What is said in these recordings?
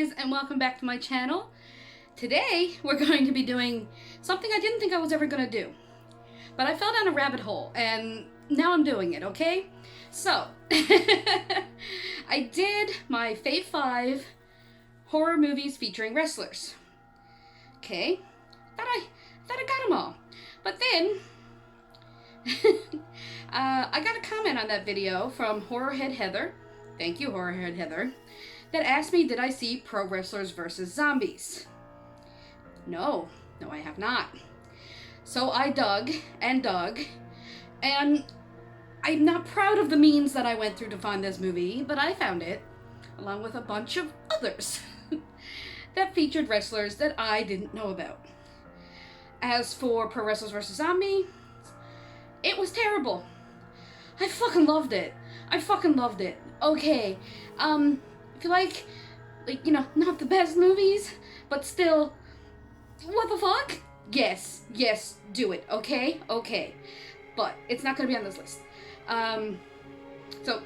guys, and welcome back to my channel. Today we're going to be doing something I didn't think I was ever going to do, but I fell down a rabbit hole and now I'm doing it, okay? So I did my Fave 5 horror movies featuring wrestlers. Okay, thought I got them all, but then I got a comment on that video from Horrorhead Heather. Thank you, Horrorhead Heather. That asked me, did I see Pro Wrestlers vs. Zombies? No, I have not. So I dug, and I'm not proud of the means that I went through to find this movie, but I found it, along with a bunch of others, that featured wrestlers that I didn't know about. As for Pro Wrestlers vs. Zombies, it was terrible. I fucking loved it. Okay, if you like, you know, not the best movies, but still, what the fuck? Yes, do it, okay? But it's not gonna be on this list. So,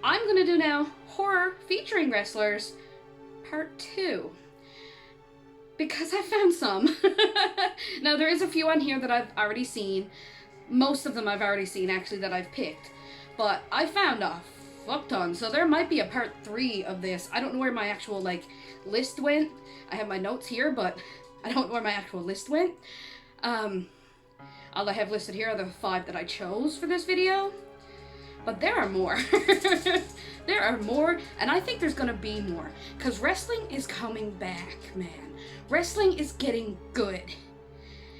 I'm gonna do now horror featuring wrestlers, part 2. Because I found some. Now, there is a few on here that I've already seen. Most of them I've already seen, actually, that I've picked. But I found a fuck ton, so there might be a part 3 of this. I don't know where my actual, list went. I have my notes here, but I don't know where my actual list went. All I have listed here are the 5 that I chose for this video. But there are more. There are more, and I think there's gonna be more. Because wrestling is coming back, man. Wrestling is getting good.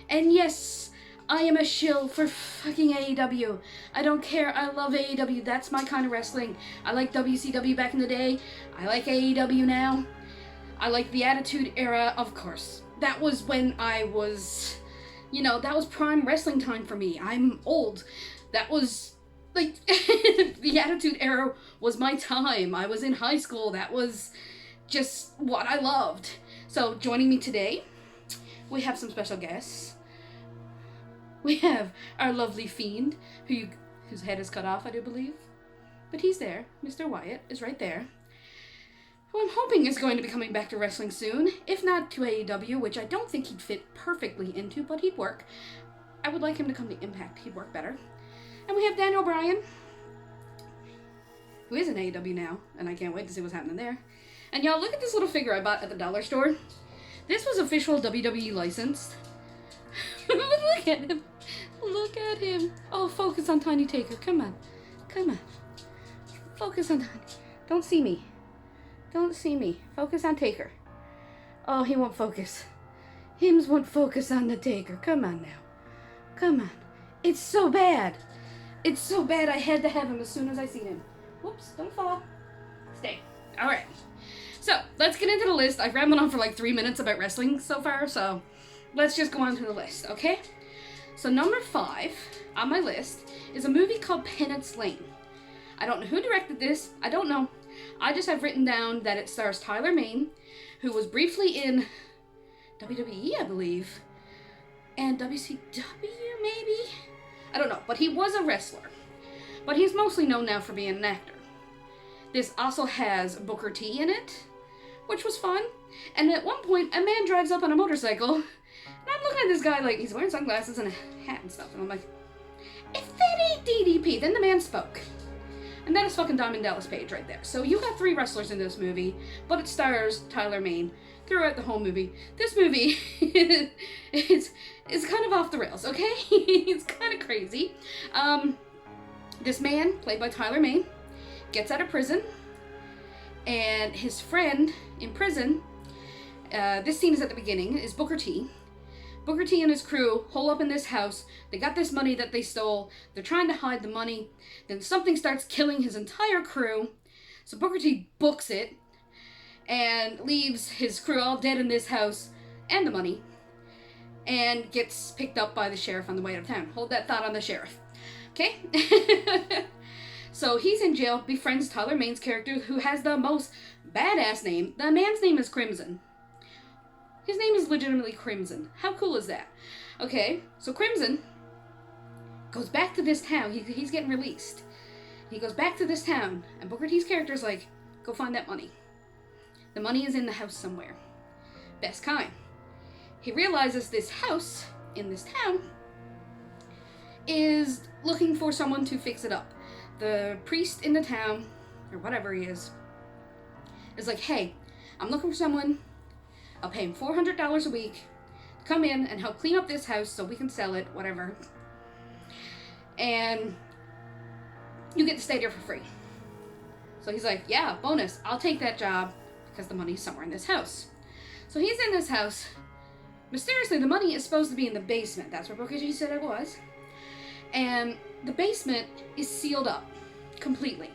And yes, I am a shill for fucking AEW. I don't care. I love AEW. That's my kind of wrestling. I like WCW back in the day. I like AEW now. I like the Attitude Era, of course. That was when I was, that was prime wrestling time for me. I'm old. That was, the Attitude Era was my time. I was in high school. That was just what I loved. So, joining me today, we have some special guests. We have our lovely Fiend, whose head is cut off, I do believe. But he's there. Mr. Wyatt is right there. Who I'm hoping is going to be coming back to wrestling soon. If not to AEW, which I don't think he'd fit perfectly into, but he'd work. I would like him to come to Impact. He'd work better. And we have Daniel Bryan, who is in AEW now, and I can't wait to see what's happening there. And y'all, look at this little figure I bought at the dollar store. This was official WWE licensed. Look at him. Look at him. Oh, focus on Tiny Taker. Come on. Focus on Tiny. Don't see me. Focus on Taker. Oh, he won't focus. Hims won't focus on the Taker. Come on now. It's so bad. I had to have him as soon as I seen him. Whoops, don't fall. Stay. Alright. So, let's get into the list. I've rambled on for 3 minutes about wrestling so far, so let's just go on to the list, okay? So number 5 on my list is a movie called Penance Lane. I don't know who directed this. I don't know. I just have written down that it stars Tyler Mane, who was briefly in WWE, I believe, and WCW, maybe? I don't know, but he was a wrestler. But he's mostly known now for being an actor. This also has Booker T in it, which was fun. And at one point, a man drives up on a motorcycle, and I'm looking at this guy like he's wearing sunglasses and a hat and stuff, and I'm like, if that ain't DDP, then the man spoke. And that is fucking Diamond Dallas Page right there. So you got 3 wrestlers in this movie, but it stars Tyler Mane throughout the whole movie. This movie is kind of off the rails, okay? It's kind of crazy. This man, played by Tyler Mane, gets out of prison, and his friend in prison, this scene is at the beginning, is Booker T. Booker T and his crew hole up in this house. They got this money that they stole. They're trying to hide the money. Then something starts killing his entire crew. So Booker T books it and leaves his crew all dead in this house and the money, and gets picked up by the sheriff on the way out of town. Hold that thought on the sheriff. Okay? So he's in jail, befriends Tyler Mane's character, who has the most badass name. The man's name is Crimson. His name is legitimately Crimson. How cool is that? Okay, so Crimson goes back to this town. He's getting released. He goes back to this town, and Booker T's character's like, go find that money. The money is in the house somewhere. Best kind. He realizes this house in this town is looking for someone to fix it up. The priest in the town, or whatever he is like, hey, I'm looking for someone. I'll pay him $400 a week to come in and help clean up this house so we can sell it, whatever. And you get to stay there for free. So he's like, yeah, bonus, I'll take that job because the money's somewhere in this house. So he's in this house. Mysteriously, the money is supposed to be in the basement. That's where Bokechi said it was. And the basement is sealed up completely.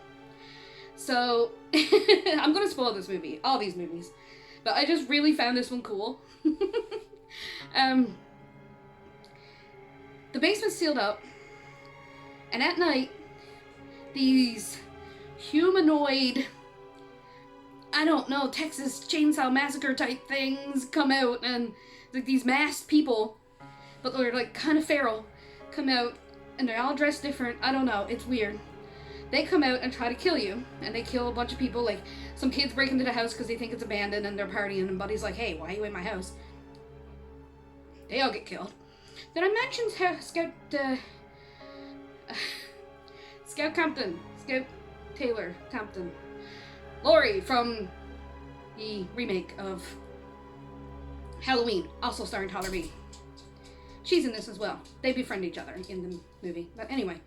So I'm going to spoil this movie, all these movies. But I just really found this one cool. The basement's sealed up. And at night, these humanoid, I don't know, Texas Chainsaw Massacre type things come out, and like these masked people, but they're like kind of feral, come out, and they're all dressed different. I don't know, it's weird. They come out and try to kill you, and they kill a bunch of people. Like, some kids break into the house because they think it's abandoned and they're partying, and Buddy's like, hey, why are you in my house? They all get killed. Then I mentioned Scout Taylor Compton. Laurie from the remake of Halloween, also starring Tyler Reed. She's in this as well. They befriend each other in the movie. But anyway,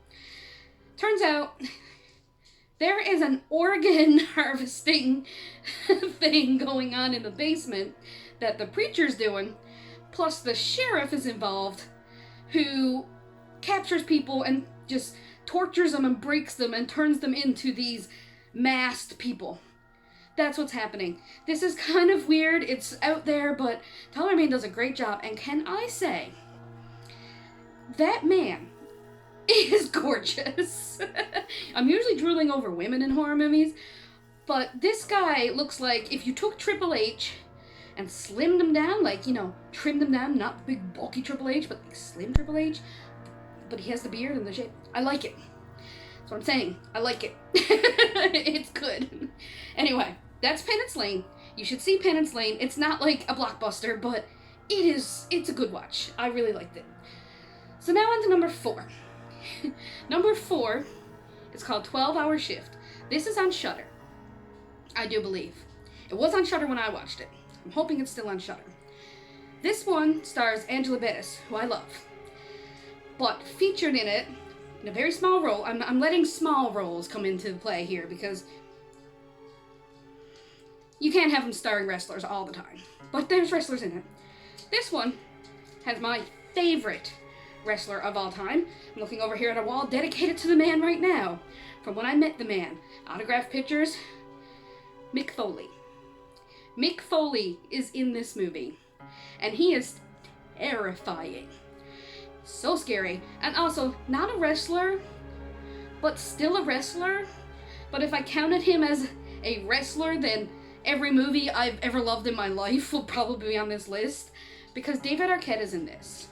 turns out there is an organ harvesting thing going on in the basement that the preacher's doing, plus the sheriff is involved, who captures people and just tortures them and breaks them and turns them into these masked people. That's what's happening. This is kind of weird. It's out there, but Tyler Mane does a great job. And can I say, that man is gorgeous. I'm usually drooling over women in horror movies, but this guy looks like if you took Triple H and slimmed him down, like, you know, trimmed him down, not big bulky Triple H, but like slim Triple H, but he has the beard and the shape. I like it. That's what I'm saying. I like it. It's good. Anyway, that's Penance Lane. You should see Penance Lane. It's not like a blockbuster, but it's a good watch. I really liked it. So now on to number 4. Number 4 is called 12 Hour Shift. This is on Shudder, I do believe. It was on Shudder when I watched it. I'm hoping it's still on Shudder. This one stars Angela Bettis, who I love. But featured in it, in a very small role, I'm letting small roles come into play here because you can't have them starring wrestlers all the time. But there's wrestlers in it. This one has my favorite wrestler of all time. I'm looking over here at a wall dedicated to the man right now. From when I met the man. Autographed pictures. Mick Foley. Mick Foley is in this movie. And he is terrifying. So scary. And also, not a wrestler, but still a wrestler. But if I counted him as a wrestler, then every movie I've ever loved in my life will probably be on this list. Because David Arquette is in this.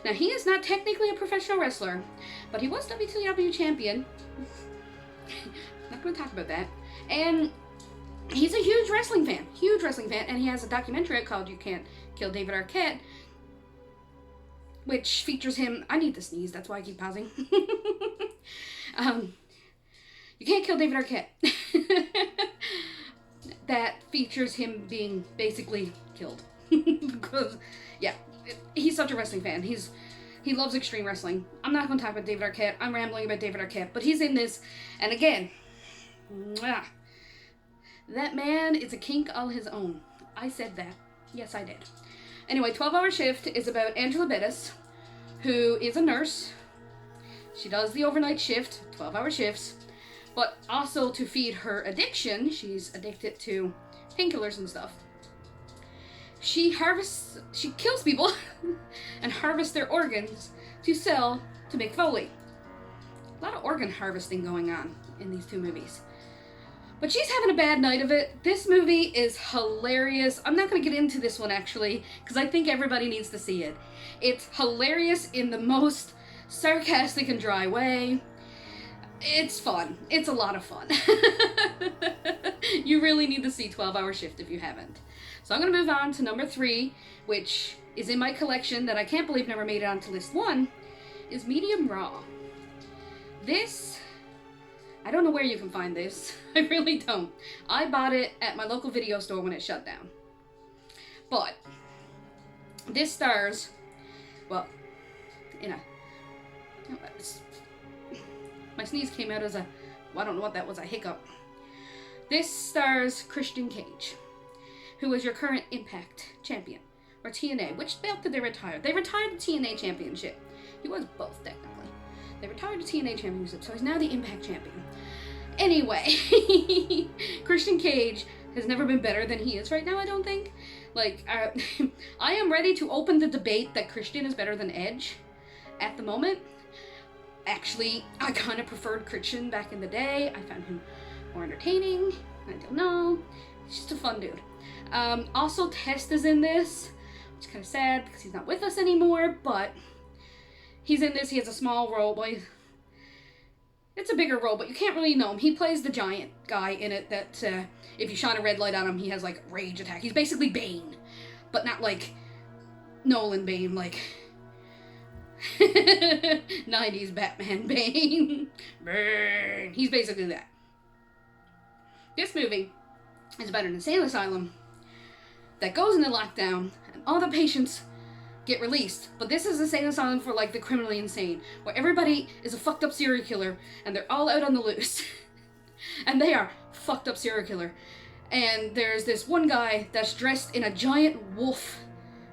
Now, he is not technically a professional wrestler, but he was WCW champion. Not going to talk about that. And he's a huge wrestling fan. And he has a documentary out called You Can't Kill David Arquette, which features him. I need to sneeze, that's why I keep pausing. You Can't Kill David Arquette. That features him being basically killed. Because, yeah, he's such a wrestling fan. He loves extreme wrestling. I'm not going to talk about David Arquette. I'm rambling about David Arquette, but he's in this. And again, mwah, that man is a kink all his own. I said that. Yes, I did. Anyway, 12 Hour Shift is about Angela Bettis, who is a nurse. She does the overnight shift, 12-hour shifts, but also to feed her addiction, she's addicted to painkillers and stuff. She kills people and harvests their organs to sell to Mick Foley. A lot of organ harvesting going on in these two movies. But she's having a bad night of it. This movie is hilarious. I'm not going to get into this one, actually, because I think everybody needs to see it. It's hilarious in the most sarcastic and dry way. It's fun. It's a lot of fun. You really need to see 12-Hour Shift if you haven't. So I'm going to move on to number 3, which is in my collection that I can't believe never made it onto list 1, is Medium Raw. This, I don't know where you can find this. I really don't. I bought it at my local video store when it shut down. But this stars, well, my sneeze came out as a, well, I don't know what that was, a hiccup. This stars Christian Cage, who is your current Impact champion, or TNA. Which belt did they retire? They retired the TNA championship. He was both, technically. They retired the TNA championship, so he's now the Impact champion. Anyway, Christian Cage has never been better than he is right now, I don't think. Like, I am ready to open the debate that Christian is better than Edge at the moment. Actually, I kind of preferred Christian back in the day. I found him more entertaining. I don't know. He's just a fun dude. Also, Test is in this, which is kind of sad because he's not with us anymore, but he's in this. He has a small role. Boy, it's a bigger role, but you can't really know him. He plays the giant guy in it that if you shine a red light on him, he has like rage attack. He's basically Bane, but not like Nolan Bane, like 90s Batman Bane. Burn. He's basically that. This movie is about an insane asylum that goes into lockdown and all the patients get released. But this is an insane asylum for like the criminally insane, where everybody is a fucked up serial killer and they're all out on the loose. And they are fucked up serial killer. And there's this one guy that's dressed in a giant wolf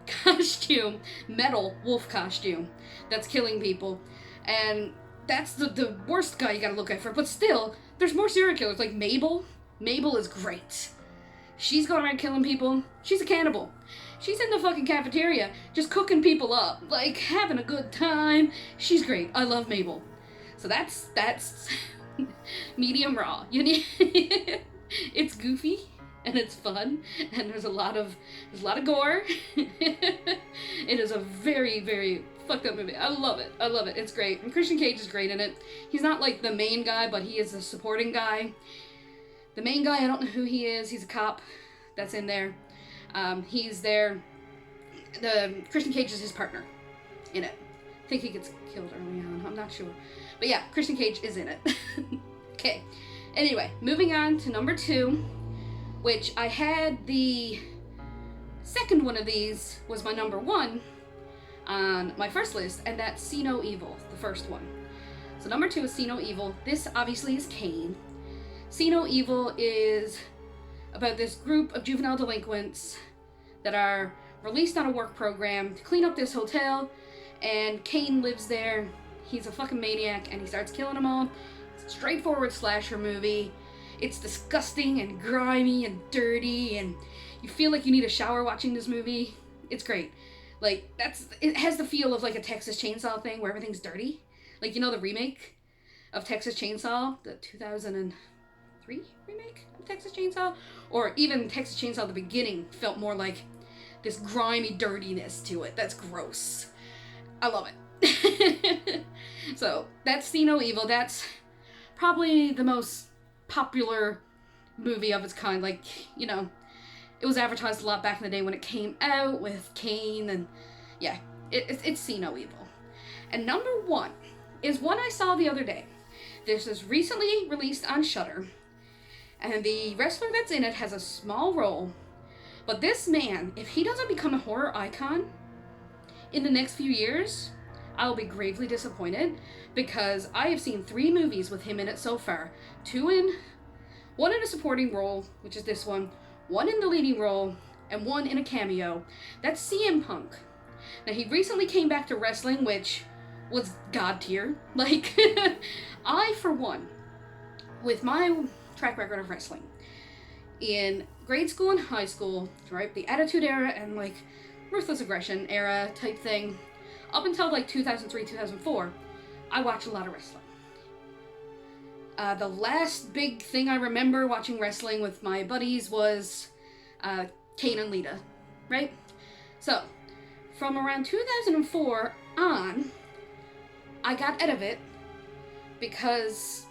costume, metal wolf costume, that's killing people. And that's the worst guy you gotta look out for. But still, there's more serial killers, like Mabel. Mabel is great. She's going around killing people. She's a cannibal. She's in the fucking cafeteria, just cooking people up, like having a good time. She's great. I love Mabel. So that's Medium Raw. You need it's goofy and it's fun and there's a lot of gore. It is a very, very fucked up movie. I love it. I love it. It's great. And Christian Cage is great in it. He's not like the main guy, but he is the supporting guy. The main guy, I don't know who he is. He's a cop that's in there. He's there. The Christian Cage is his partner in it. I think he gets killed early on. I'm not sure. But yeah, Christian Cage is in it. Okay. Anyway, moving on to number 2, which I had the second one of these was my number 1 on my first list, and that's See No Evil, the first one. So number 2 is See No Evil. This obviously is Kane. See No Evil is about this group of juvenile delinquents that are released on a work program to clean up this hotel, and Kane lives there. He's a fucking maniac, and he starts killing them all. It's a straightforward slasher movie. It's disgusting and grimy and dirty, and you feel like you need a shower watching this movie. It's great. Like, it has the feel of like a Texas Chainsaw thing where everything's dirty. Like, you know the remake of Texas Chainsaw, the 2003 remake of Texas Chainsaw? Or even Texas Chainsaw, the beginning felt more like this grimy dirtiness to it. That's gross. I love it. So, that's See No Evil. That's probably the most popular movie of its kind. Like, you know, it was advertised a lot back in the day when it came out with Kane, and yeah, it's See No Evil. And number 1 is one I saw the other day. This is recently released on Shudder, and the wrestler that's in it has a small role, but this man, if he doesn't become a horror icon in the next few years, I'll be gravely disappointed, because I have seen 3 movies with him in it so far. 1 in a supporting role, which is this one in the leading role, and 1 in a cameo. That's CM Punk. Now, he recently came back to wrestling, which was god tier. Like, I, for one, with my track record of wrestling, in grade school and high school, right, the Attitude Era and, like, Ruthless Aggression era type thing, up until, like, 2003, 2004, I watched a lot of wrestling. The last big thing I remember watching wrestling with my buddies was Kane and Lita, right? So, from around 2004 on, I got out of it because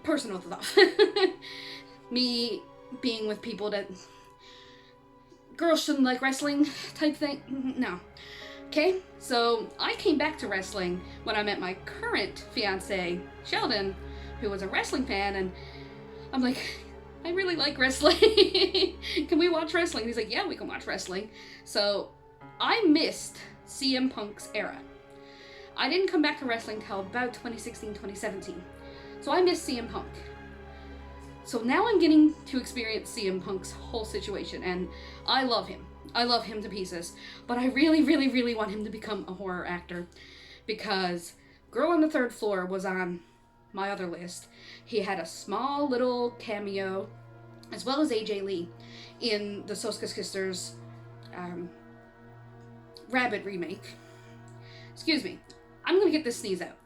personal stuff. Me being with people that girls shouldn't like wrestling type thing. No. Okay, so I came back to wrestling when I met my current fiance, Sheldon, who was a wrestling fan, and I'm like, I really like wrestling. Can we watch wrestling? And he's like, yeah, we can watch wrestling. So I missed CM Punk's era. I didn't come back to wrestling until about 2016, 2017. So I missed CM Punk. So now I'm getting to experience CM Punk's whole situation, and I love him. I love him to pieces, but I really, really, really want him to become a horror actor, because Girl on the Third Floor was on my other list. He had a small little cameo, as well as AJ Lee, in the Soska Sisters Rabbit remake. Excuse me. I'm gonna get this sneeze out.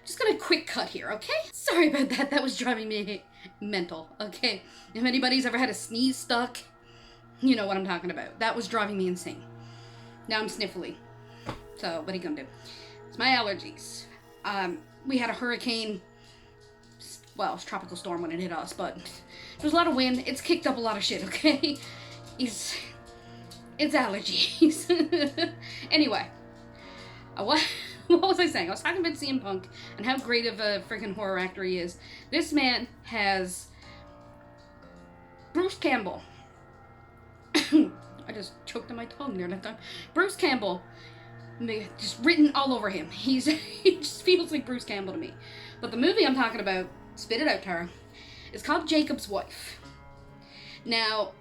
Just gonna quick cut here, okay? Sorry about that. That was driving me mental, okay? If anybody's ever had a sneeze stuck, you know what I'm talking about. That was driving me insane. Now I'm sniffly. So, what are you gonna do? It's my allergies. We had a hurricane. Well, it was a tropical storm when it hit us, but there was a lot of wind. It's kicked up a lot of shit, okay? It's allergies. Anyway, what was I saying? I was talking about CM Punk and how great of a freaking horror actor he is. This man has Bruce Campbell. I just choked on my tongue there that time. Bruce Campbell, just written all over him. He just feels like Bruce Campbell to me. But the movie I'm talking about, spit it out, Tara, is called Jacob's Wife. Now,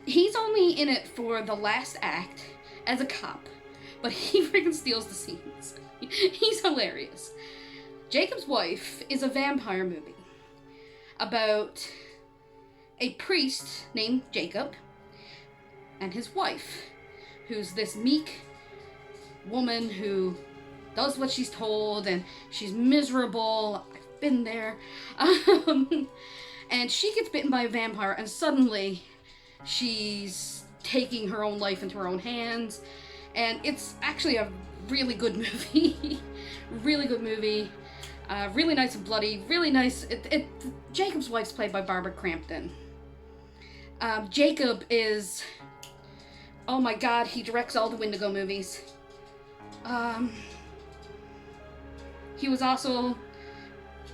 he's only in it for the last act as a cop, but he freaking steals the scenes. He's hilarious. Jacob's Wife is a vampire movie about a priest named Jacob and his wife, who's this meek woman who does what she's told, and she's miserable. I've been there. And she gets bitten by a vampire, and suddenly she's taking her own life into her own hands. And it's actually a really good movie. Really good movie. Really nice and bloody. Really nice. Jacob's wife's played by Barbara Crampton. Jacob is... oh my god, he directs all the Wendigo movies. He was also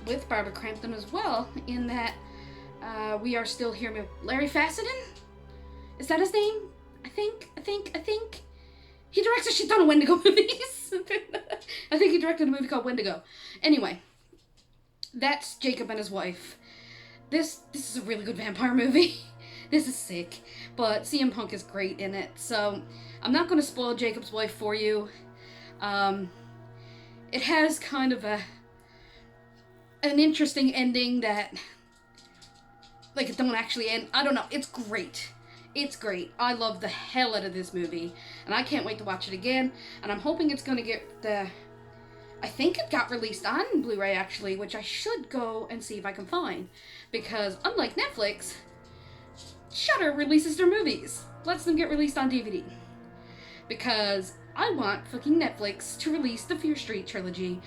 with Barbara Crampton as well in that We Are Still Here with Larry Fessenden? Is that his name? I think. He directs a shit ton of Wendigo movies. I think he directed a movie called Wendigo. Anyway, that's Jacob and his wife. This is a really good vampire movie. This is sick. But CM Punk is great in it. So I'm not going to spoil Jacob's Wife for you. It has kind of an interesting ending that, like, it don't actually end. I don't know. It's great. It's great. I love the hell out of this movie, and I can't wait to watch it again. And I'm hoping it's going to get the... I think it got released on Blu-ray, actually, which I should go and see if I can find. Because, unlike Netflix, Shudder releases their movies. Lets them get released on DVD. Because I want fucking Netflix to release the Fear Street trilogy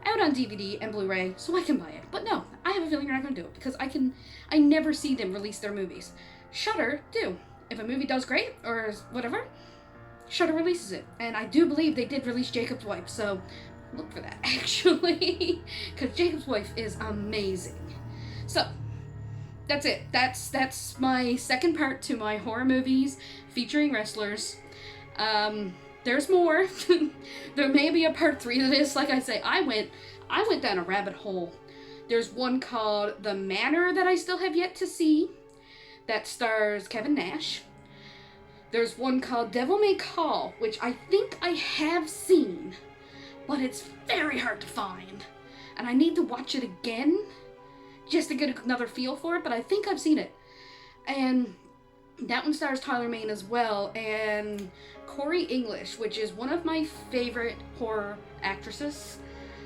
out on DVD and Blu-ray so I can buy it. But no, I have a feeling you're not going to do it, because I never see them release their movies. Shudder do. If a movie does great, or whatever, Shudder releases it. And I do believe they did release Jacob's Wife, so look for that, actually. Because Jacob's Wife is amazing. So, that's it. That's my second part to my horror movies featuring wrestlers. There's more. There may be a part 3 to this. Like I say, I went down a rabbit hole. There's one called The Manor that I still have yet to see, that stars Kevin Nash. There's one called Devil May Call, which I think I have seen, but it's very hard to find. And I need to watch it again just to get another feel for it, but I think I've seen it. And that one stars Tyler Mane as well, and Corey English, which is one of my favorite horror actresses.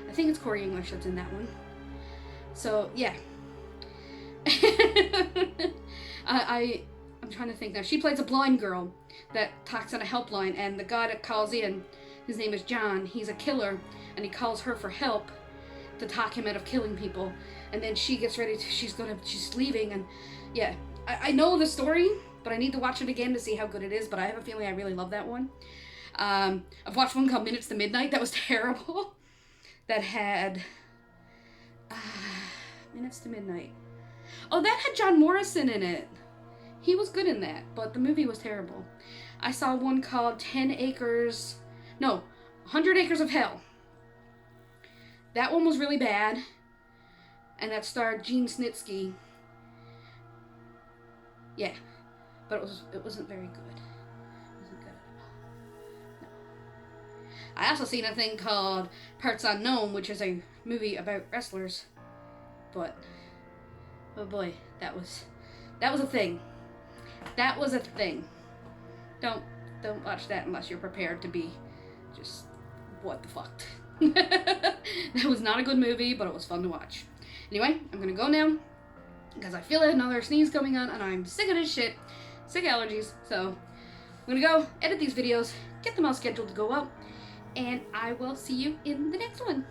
I think it's Corey English that's in that one. So, yeah. I'm trying to think now. She plays a blind girl that talks on a helpline, and the guy that calls in, his name is John. He's a killer, and he calls her for help to talk him out of killing people. and then she gets ready to, she's leaving, and yeah, I know the story, but I need to watch it again to see how good it is, but I have a feeling I really love that one. I've watched one called Minutes to Midnight that was terrible, that had, Minutes to Midnight. Oh, that had John Morrison in it. He was good in that, but the movie was terrible. I saw one called 100 Acres of Hell. That one was really bad, and that starred Gene Snitsky. Yeah, but it wasn't very good. It wasn't good at all. No. I also seen a thing called Parts Unknown, which is a movie about wrestlers, but oh boy, that was a thing. That was a thing. Don't watch that unless you're prepared to be just, what the fuck. That was not a good movie, but it was fun to watch. Anyway, I'm gonna go now because I feel another sneeze coming on and I'm sick of this shit. Sick of allergies. So I'm gonna go edit these videos, get them all scheduled to go out, and I will see you in the next one.